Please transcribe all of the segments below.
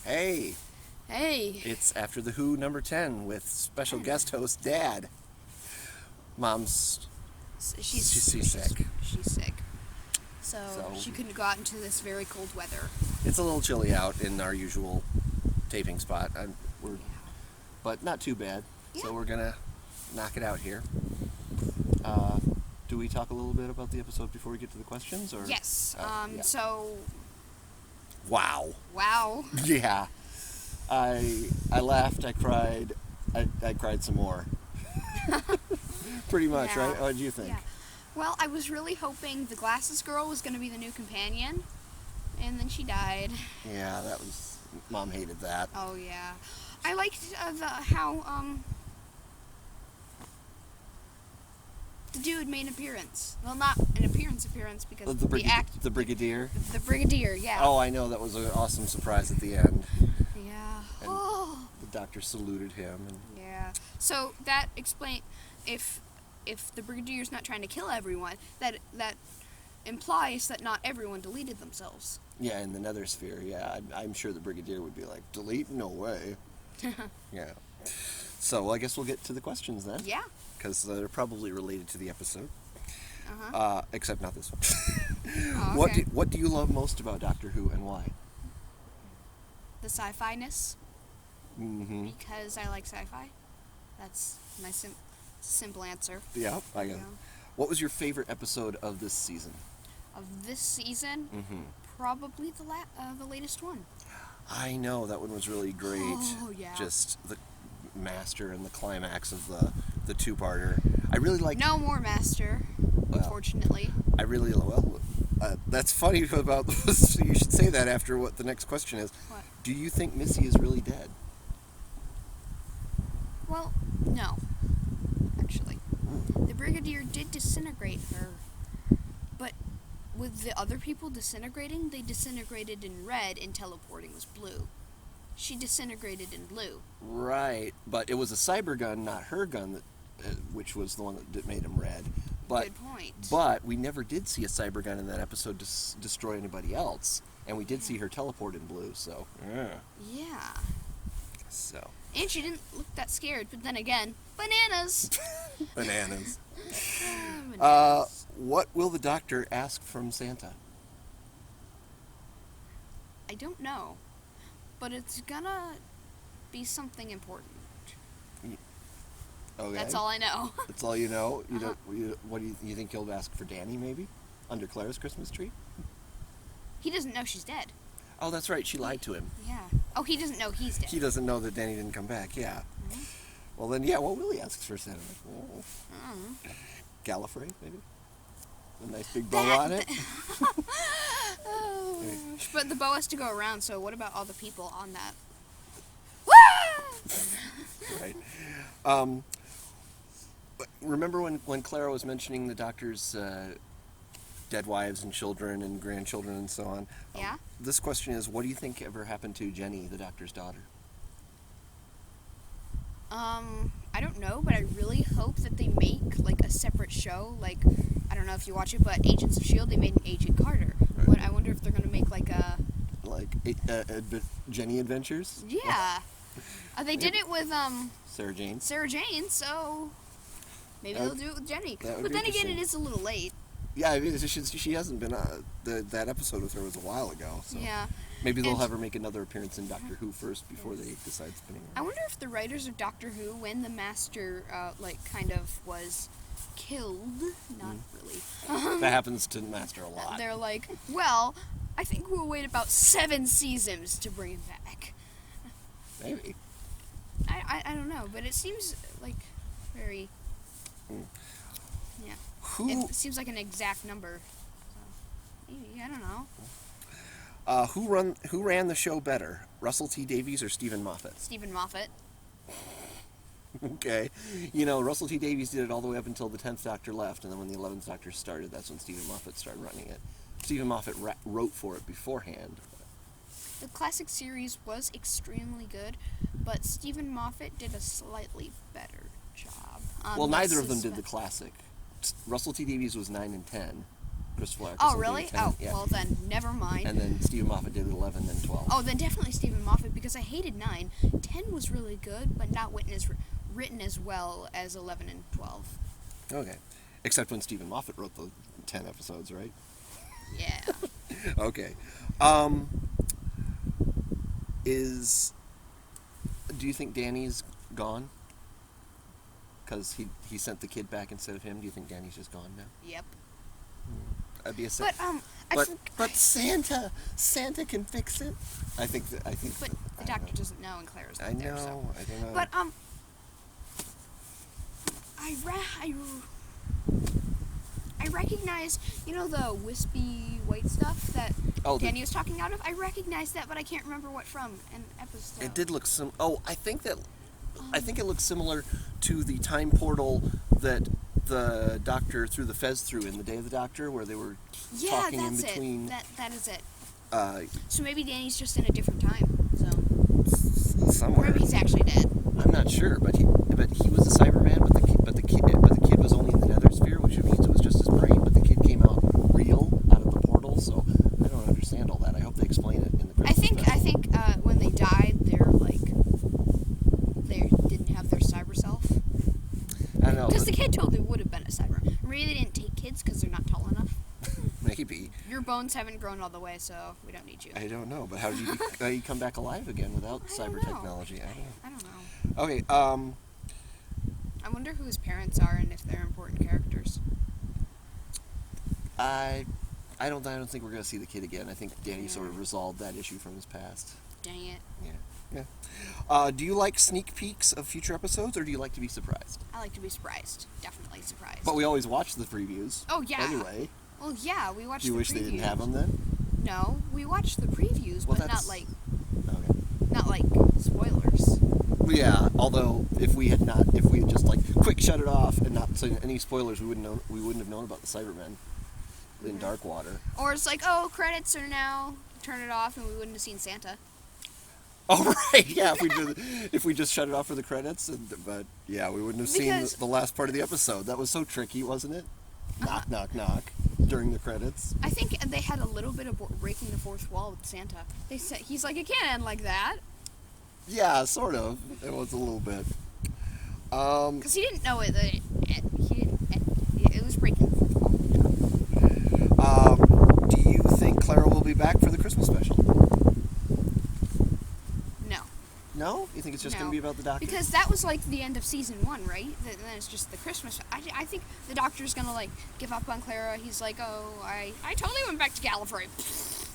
Hey, Hey. it's After the Who number 10 with special guest host Dad. Mom's She's seasick. She's sick. So, So- she couldn't go out into this very cold weather. It's a little chilly out in our usual taping spot, but not too bad. Yeah. So we're gonna knock it out here. Do we talk a little bit about the episode before we get to the questions? Or Yes. yeah. So, Wow. wow. Yeah. I laughed. I cried. I cried some more. Pretty much, Yeah. right? What did you think? Yeah. Well, I was really hoping the glasses girl was going to be the new companion, and then she died. Yeah, that was. Mom hated that. Oh yeah. I liked how the dude made an appearance. Well, not an appearance because The the Brigadier. the brigadier. Yeah. Oh, I know. That was an awesome surprise at the end. Yeah. And- Oh. The doctor saluted him, and Yeah. So that explain if the brigadier's not trying to kill everyone, that implies that not everyone deleted themselves. yeah, in the Nether Sphere, yeah, I'm sure the Brigadier would be like, delete? No way. Yeah. So I guess we'll get to the questions then, Yeah. because they're probably related to the episode. Uh-huh. Except not this one. Oh, What okay. do you love most about Doctor Who, and why? The sci-fi-ness, Mm-hmm. because I like sci-fi. That's my simple answer. Yeah, I got. Yeah. What was your favorite episode of this season? Of this season, Mm-hmm. probably the latest one. I know that one was really great. Oh, yeah. Just the master and the climax of the two-parter. I really like. No more Master, Well. unfortunately. I really well. That's funny about. You should say that after what the next question is. What? Do you think Missy is really dead? Well, no. Actually, the Brigadier did disintegrate her, but with the other people disintegrating, they disintegrated in red and teleporting was blue. She disintegrated in blue. Right, but it was a cyber gun, not her gun, which was the one that made him red. But Good point. But we never did see a cyber gun in that episode destroy anybody else, and we did see her teleport in blue. So yeah. Yeah. So And she didn't look that scared, but then again, bananas! bananas. Bananas. What will the doctor ask from Santa? I don't know, but it's gonna be something important. Okay. That's all I know. That's all you know. You don't. What do you think he'll ask for Danny? Maybe under Clara's Christmas tree. He doesn't know she's dead. Oh, that's right. She lied to him. Yeah. Oh, he doesn't know he's dead. He doesn't know that Danny didn't come back. Yeah. Mhm. Well, then, yeah. What will he ask for Santa? Oh, Mm. Gallifrey, maybe. A nice big bow on it. Oh, but the bow has to go around, so what about all the people on that? Right. But remember when Clara was mentioning the doctor's dead wives and children and grandchildren and so on? Yeah? This question is, what do you think ever happened to Jenny, the doctor's daughter? I don't know, but I really hope that they make like a separate show. Like, I don't know if you watch it, but Agents of S.H.I.E.L.D., they made an Agent Carter. Right. But I wonder if they're gonna make like a... Jenny Adventures? Yeah. They did it with Sarah Jane? Sarah Jane, so maybe That- they'll do it with Jenny. that would But be then again, interesting. it is a little late. Yeah, I mean, she hasn't been. That episode with her was a while ago. So Yeah. maybe they'll And- have her make another appearance in Doctor Who first before they decide spinning I her. wonder if the writers of Doctor Who, when the Master, kind of was killed, not really, That happens to Master a lot. they're like, well, I think we'll wait about 7 seasons to bring him back. Maybe. I don't know, but it seems like very, Mm. yeah, Who it seems like an exact number. So, maybe, I don't know. who ran the show better, Russell T Davies or Stephen Moffat? Stephen Moffat. Okay, you know Russell T Davies did it all the way up until the 10th Doctor left, and then when the 11th Doctor started, that's when Stephen Moffat started running it. Stephen Moffat wrote for it beforehand. The classic series was extremely good, but Stephen Moffat did a slightly better job. Well, neither of them did the classic. Russell T Davies was 9 and 10. Christopher Oh, Eccleston really? did 10. Oh, Yeah. well then, never mind. And then Stephen Moffat did 11, then 12. Oh, then definitely Stephen Moffat, because I hated 9. 10 was really good, but not written as well as 11 and 12. Okay. Except when Stephen Moffat wrote the 10 episodes, right? Yeah. Okay. Do you think Danny's gone? Because he sent the kid back instead of him. Do you think Danny's just gone now? Yep. That'd be a But, but Santa can fix it. I think. But the doctor doesn't know, and Clara's not I there, know. so. I don't know. But, I recognize, the wispy white stuff that Danny was talking out of? I recognize that, but I can't remember what from an episode. It did look I think it looks similar to the time portal that the Doctor threw the Fez through in the Day of the Doctor, where they were talking in between. That is it. Uh, So maybe Danny's just in a different time zone. somewhere. Or maybe he's actually dead. I'm not sure, but he was a Cyberman, but the kid was only in the Nether Sphere, which means it was just his brain. But the kid came out real out of the portal, so I don't understand all that. I hope they explain it in the. I think when they died, they didn't have their cyber self. I don't know. Because the kid totally would have been a cyber. Maybe they didn't take kids because they're not tall enough. Maybe. Your bones haven't grown all the way, so we don't need you. I don't know, but how do you come back alive again without cyber technology? I don't know. Okay. I wonder who his parents are and if they're important characters. I don't think we're gonna see the kid again. I think Danny sort of resolved that issue from his past. Dang it. Yeah. Do you like sneak peeks of future episodes, or do you like to be surprised? I like to be surprised. Definitely surprised. But we always watch the previews. Oh, yeah. Anyway. Well, yeah, we watched Do you the wish previews. they didn't have them then? No, we watched the previews, Well, but that's- not Okay. like spoilers. Yeah. Although if we had just quick shut it off and not say any spoilers, we wouldn't have known about the Cybermen in Darkwater. Or it's like, oh, credits are now. Turn it off, and we wouldn't have seen Santa. Oh right, yeah. If we just shut it off for the credits, but yeah, we wouldn't have seen the last part of the episode. That was so tricky, wasn't it? Knock, knock, knock. During the credits. I think they had a little bit of breaking the fourth wall with Santa. They said he's like, it can't end like that, Yeah, sort of. It was a little bit. because he didn't know it. That it was breaking the fourth wall. Do you think Clara will be back for the Christmas special? No, No? You think it's just going to be about the Doctor? because that was like the end of season 1, right? Then it's just the Christmas. I think the Doctor's gonna give up on Clara. He's like, oh, I totally went back to Gallifrey.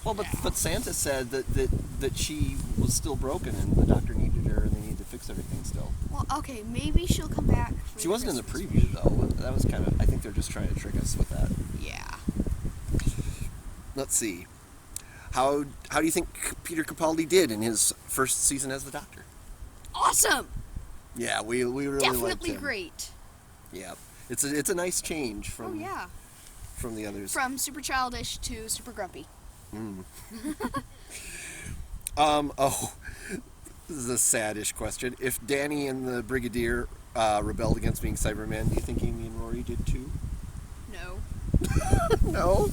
Well, but Santa said that she was still broken and the Doctor needed her and they needed to fix everything still. Well, okay, maybe she'll come back. For She wasn't in the preview though. That was kind of. I think they're just trying to trick us with that. Yeah. Let's see. How do you think Peter Capaldi did in his first season as the Doctor? Awesome. Yeah, we really liked Definitely him. great. Yeah, it's a nice change from Oh yeah. from the others. From super childish to super grumpy. Oh, this is a sad-ish question. If Danny and the Brigadier rebelled against being Cybermen, do you think Amy and Rory did too? No. No.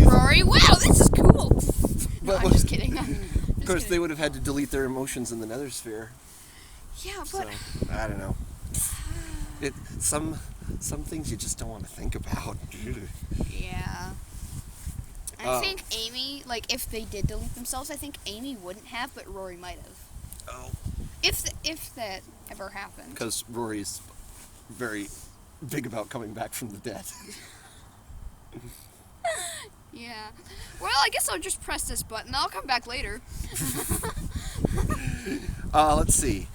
Rory, wow, this is cool. No, I'm just kidding. Of course, they would have had to delete their emotions in the Nether Sphere. Yeah, So but I don't know. Some things you just don't want to think about. yeah. I think Amy, if they did delete themselves, I think Amy wouldn't have, but Rory might have. Oh. If that ever happened. Because Rory's very big about coming back from the dead. Yeah. Well, I guess I'll just press this button. I'll come back later. Let's see.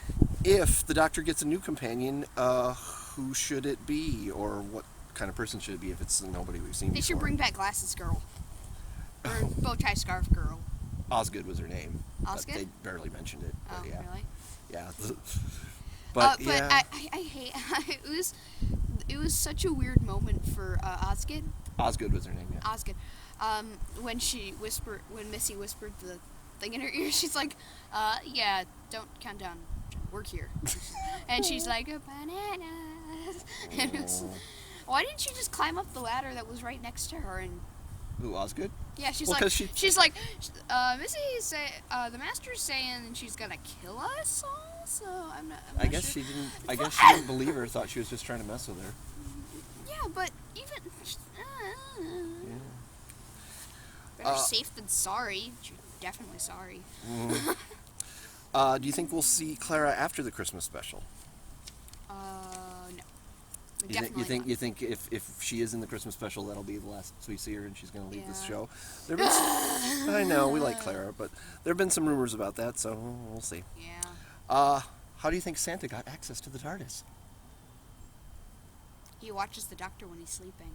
If the Doctor gets a new companion, who should it be, or what kind of person should it be? If it's nobody we've seen They before. should bring back Glasses Girl. Or Bow Tie Scarf Girl. Osgood was her name. Osgood? They barely mentioned it. Oh, But yeah. really? Yeah. But yeah. I hate it was such a weird moment for Osgood. Osgood was her name. Yeah. Osgood. When Missy whispered the thing in her ear, she's like, yeah, don't count down. Work here. And she's like, bananas. And it was, Why didn't she just climb up the ladder that was right next to her and? Ooh, Osgood? Yeah, she's Well, like, 'cause she- she's like, Missy say, the master's saying she's gonna kill us all. So I'm not. I guess she didn't. I guess she didn't believe her. Thought she was just trying to mess with her. Yeah, but even. Yeah. Better safe than sorry. She's definitely sorry. Do you think we'll see Clara after the Christmas special? No. You think if she is in the Christmas special, that'll be the last we see her, and she's going to leave this Yeah. show? I know we like Clara, but there have been some rumors about that, so we'll see. Yeah. How do you think Santa got access to the TARDIS? He watches the doctor when he's sleeping.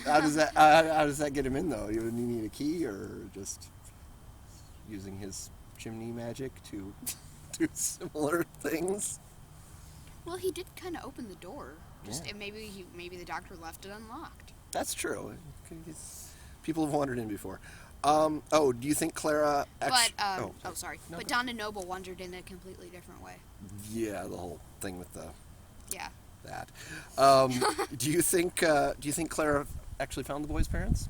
How does that get him in though? You need a key, or just using his chimney magic to do similar things? Well, he did kind of open the door. Just Yeah. maybe the doctor left it unlocked. That's true. People have wandered in before. Do you think Clara? Sorry. No, But go. Donna Noble wandered in a completely different way. Yeah, the whole thing with Yeah. that. Do you think Clara actually found the boy's parents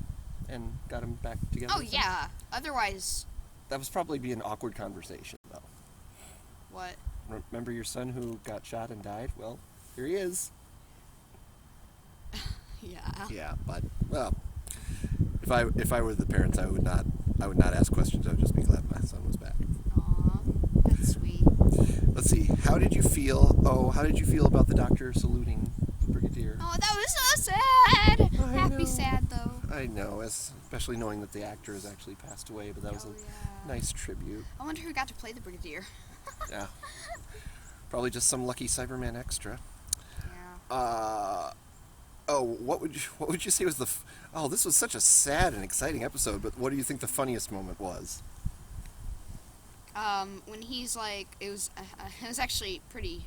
and got them back together? Oh yeah. Otherwise, That was probably be an awkward conversation, though. what? Remember your son who got shot and died? Well, here he is. Yeah. Yeah, but well, if I were the parents, I would not ask questions. I would just be glad my son was back. Aw, that's sweet. Let's see. How did you feel? How did you feel about the doctor saluting the brigadier? Oh, that was so sad. I Happy know. sad though. I know, especially knowing that the actor has actually passed away, but that was Oh, a yeah. nice tribute. I wonder who got to play the brigadier. Yeah. Probably just some lucky Cyberman extra. Yeah. What would you say was this was such a sad and exciting episode, but what do you think the funniest moment was? When he's like, it was actually pretty,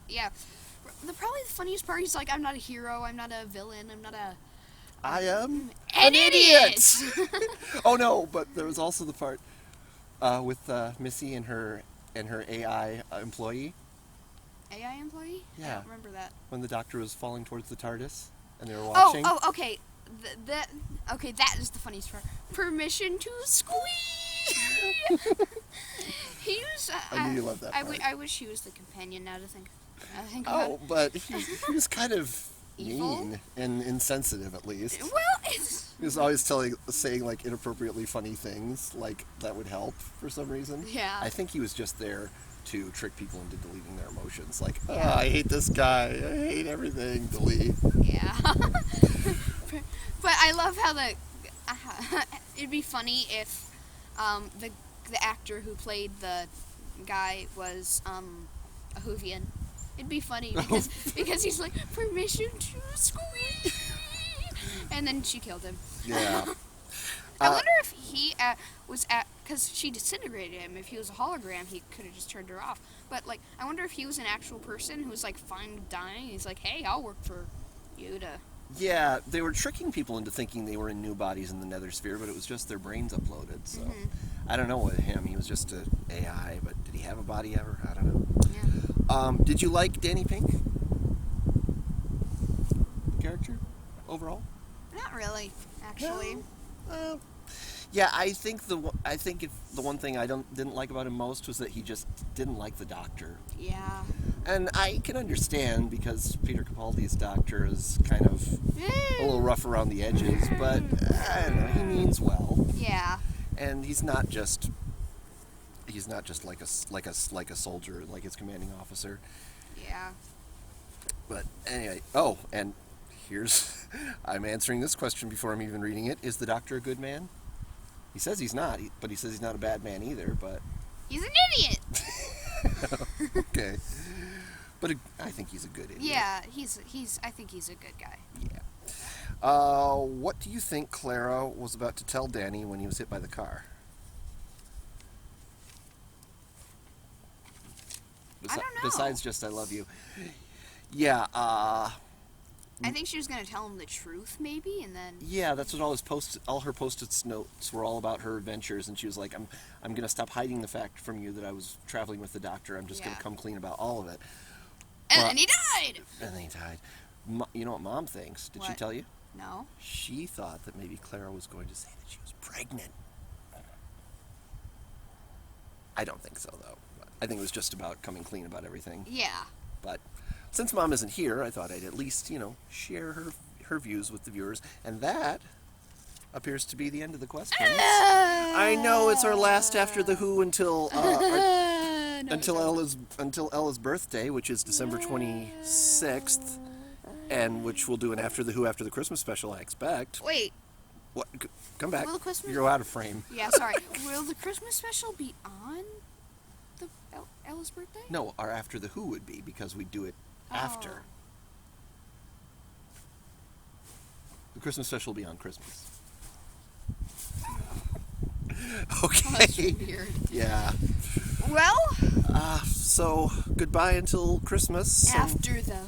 yeah. Probably the funniest part, he's like, I'm not a hero, I'm not a villain, I'm not a... I am an idiot! Oh no, but there was also the part with Missy and her AI employee AI employee? I Yeah. don't remember that. when the doctor was falling towards the TARDIS and they were watching. Okay. That is the funniest part. Permission to squeeze! He was... I knew you loved that part. I wish he was the companion now to think about it. Oh, but he was kind of Evil? mean and insensitive, at least. Well, it's... He was always saying like inappropriately funny things, like that would help for some reason. Yeah. I think he was just there to trick people into deleting their emotions. Like, Yeah. I hate this guy. I hate everything. Delete. Yeah. But I love how it'd be funny if the actor who played the guy was a Whovian. It'd be funny because he's like, permission to squeeze, and then she killed him. Yeah. I wonder if he was because she disintegrated him. If he was a hologram, he could have just turned her off. But like, I wonder if he was an actual person who was like fine with dying. He's like, hey, I'll work for you to. Yeah, they were tricking people into thinking they were in new bodies in the Nether Sphere, but it was just their brains uploaded. So I don't know with him. He was just an AI, but did he have a body ever? I don't know. Yeah. Did you like Danny Pink? The character overall? Not really, actually. Yeah, I think the one thing I didn't like about him most was that he just didn't like the Doctor. Yeah. And I can understand because Peter Capaldi's Doctor is kind of a little rough around the edges, but I don't know, he means well, Yeah. and he's not just like a soldier, like his commanding officer. Yeah. But anyway, and here's I'm answering this question before I'm even reading it. Is the Doctor a good man? He says he's not, but he says he's not a bad man either. But He's an idiot. okay, but I think he's a good idiot. Yeah. I think he's a good guy. Yeah. What do you think Clara was about to tell Danny when he was hit by the car? I don't know. Besides just "I love you." Yeah. I think she was gonna tell him the truth, maybe, and then. Yeah, that's what all her post-its notes were all about her adventures, and she was like, I'm gonna stop hiding the fact from you that I was traveling with the doctor. I'm just gonna Yeah. come clean about all of it. And But- then he died. And then he died. You know what Mom thinks? Did she What? tell you? No. She thought that maybe Clara was going to say that she was pregnant. I don't think so, though. I think it was just about coming clean about everything. Yeah. But since Mom isn't here, I thought I'd at least, share her views with the viewers. And that appears to be the end of the questions. I know it's our last After the Who until until Ella's birthday, which is December 26th, and which we'll do an After the Who after the Christmas special, I expect. Wait. What? Come back. Will the Christmas- You're out of frame. Yeah, sorry. Will the Christmas special be on the Ella's birthday? No, our After the Who would be because we do it after. Oh. The Christmas special will be on Christmas. Oh, that's Okay. weird. Yeah. Well, So goodbye until Christmas. after the